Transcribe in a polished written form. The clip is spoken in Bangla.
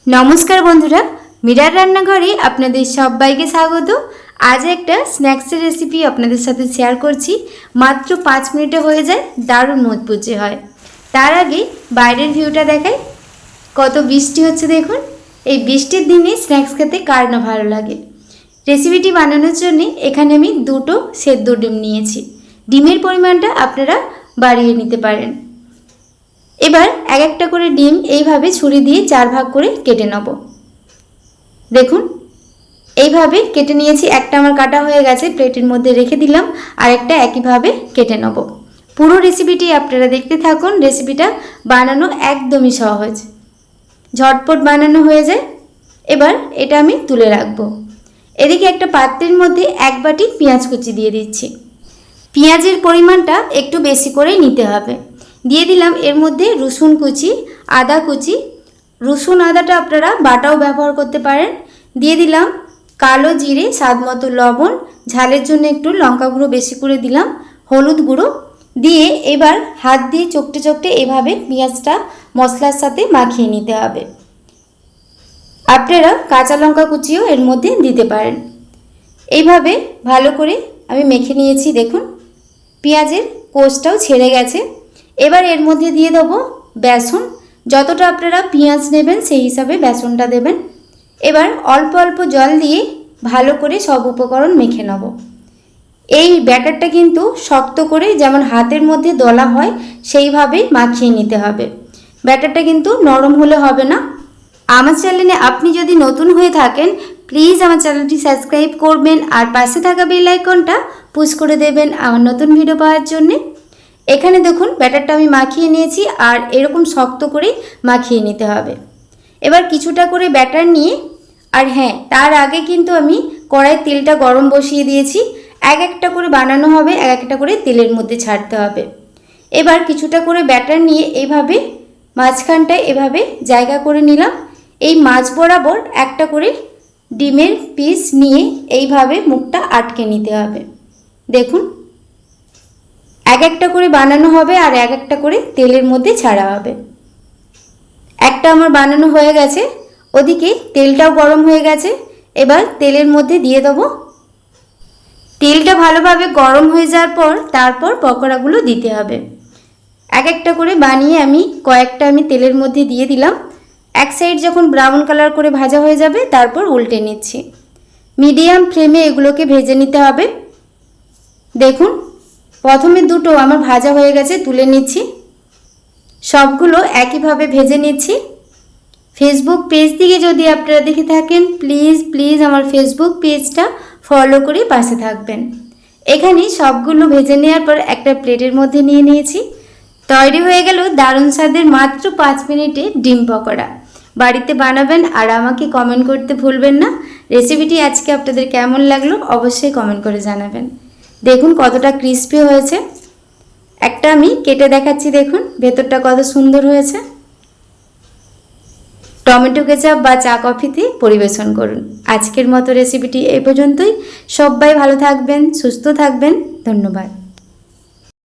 नमस्कार बंधुरा मीरार रान्नाघरे आपनादेर सबाइके स्वागत। आज एक स्नैक्सर रेसिपि आपनादेर साथे शेयर करछि। मात्र 5 मिनिटे हो जाए, दारुण मुचमुचे हय। तार आगे बाइरेर भिउटा देखाई, कत बिस्टी होच्छे देखुन। এই বৃষ্টির দিনে স্ন্যাক্স খেতে কার না ভালো লাগে। রেসিপিটি বানানোর জন্য এখানে আমি দুটো সেদ্ধ ডিম নিয়েছি। ডিমের পরিমাণটা আপনারা বাড়িয়ে নিতে পারেন। এবার এক একটা করে ডিম এইভাবে ছুরি দিয়ে 4 ভাগ করে কেটে নেব। দেখুন এইভাবে কেটে নিয়েছি। একটা আমার কাটা হয়ে গেছে, প্লেটের মধ্যে রেখে দিলাম। আর একটা একইভাবে কেটে নেব। পুরো রেসিপিটি আপনারা দেখতে থাকুন। রেসিপিটা বানানো একদমই সহজ, झटपट बानानो हो जाए। एबार एटा आमी तुले राखबो। एदिके एक पात्रेर मध्य एक बाटी पेंयाज कुचि दिए दिচ্ছি। पेंयाजेर परिमाणटा एकटू बेशी करे निते हबे। दिए दिलाम एर मध्य रसुन कुचि, आदा कुचि। रसुन आदाटा आपनारा बाटाओ व्यवहार करते पारेन। दिए दिलाम कालो जिरे, स्वादमतो लवण, झालेर जोन्नो एकटू लंका गुঁড়ো बेशी करे दिलाम, हलुद गुঁড়ো दिए एबार हाथ दिए चोपटे चोपटे एभाবে पेঁয়াজটা मशलार साथे माखिए निते हबे। आपनारा काँचा लंका कुचिও एर मধ্যে दिते पारेन। এইভাবে ভালো করে আমি মেখে নিয়েছি। দেখুন পেঁয়াজের কোষটাও ছেড়ে গেছে। এবার এর মধ্যে দিয়ে দেব বেসন। যতটা আপনারা পেঁয়াজ নেবেন সেই হিসাবে বেসনটা দেবেন। এবার অল্প অল্প জল দিয়ে ভালো করে সব উপকরণ মেখে নেব। এই ব্যাটারটা কিন্তু শক্ত করে যেমন হাতের মধ্যে দলা হয় সেইভাবে মাখিয়ে নিতে হবে। ব্যাটারটা কিন্তু নরম হলে হবে না। আমার চ্যানেলে আপনি যদি নতুন হয়ে থাকেন প্লিজ আমার চ্যানেলটি সাবস্ক্রাইব করবেন আর পাশে থাকা বেল আইকনটা পুশ করে দেবেন আমার নতুন ভিডিও পাওয়ার জন্য। এখানে দেখুন ব্যাটারটা আমি মাখিয়ে নিয়েছি আর এরকম শক্ত করে মাখিয়ে নিতে হবে। এবার কিছুটা করে ব্যাটার নিয়ে, আর হ্যাঁ তার আগে কিন্তু আমি কড়াইয়ে তেলটা গরম বসিয়ে দিয়েছি। এক একটা করে বানানো হবে, এক একটা করে তেলের মধ্যে ছাড়তে হবে। এবার কিছুটা করে ব্যাটার নিয়ে এইভাবে মাঝখানটায় এভাবে জায়গা করে নিলাম। এই মাঝ বরাবর একটা করে ডিমের পিস নিয়ে এইভাবে মুখটা আটকে নিতে হবে। দেখুন এক একটা করে বানানো হবে আর এক একটা করে তেলের মধ্যে ছাড়া হবে। একটা আমার বানানো হয়ে গেছে, ওদিকে তেলটাও গরম হয়ে গেছে। এবার তেলের মধ্যে দিয়ে দেব। তেলটা ভালোভাবে গরম হয়ে যাওয়ার পর তারপর পকোড়াগুলো দিতে হবে। এক একটা করে বানিয়ে আমি কয়েকটা আমি তেলের মধ্যে দিয়ে দিলাম। এক সাইড যখন ব্রাউন কালার করে ভাজা হয়ে যাবে তারপর উল্টে নিচ্ছি। মিডিয়াম ফ্লেমে এগুলোকে ভেজে নিতে হবে। দেখুন প্রথমে দুটো আমার ভাজা হয়ে গেছে, তুলে নিচ্ছি। সবগুলো একইভাবে ভেজে নিচ্ছি। ফেসবুক পেজ থেকে যদি আপনারা দেখে থাকেন প্লিজ প্লিজ আমার ফেসবুক পেজটা ফলো করে পাশে থাকবেন। এখানে সবগুলো ভেজে নেওয়ার পর একটা প্লেটের মধ্যে নিয়ে নিয়েছি। তৈরি হয়ে গেল দারুণ স্বাদের মাত্র 5 মিনিটে ডিম পকোড়া। বাড়িতে বানাবেন আর আমাকে কমেন্ট করতে ভুলবেন না। রেসিপিটি আজকে আপনাদের কেমন লাগলো অবশ্যই কমেন্ট করে জানাবেন। দেখুন কতটা ক্রিস্পি হয়েছে। একটা আমি কেটে দেখাচ্ছি, দেখুন ভেতরটা কত সুন্দর হয়েছে। টমেটো কেচাপ বা চা কফিতে পরিবেশন করুন। আজকের মতো রেসিপিটি এই পর্যন্তই। সবাই ভালো থাকবেন, সুস্থ থাকবেন। ধন্যবাদ।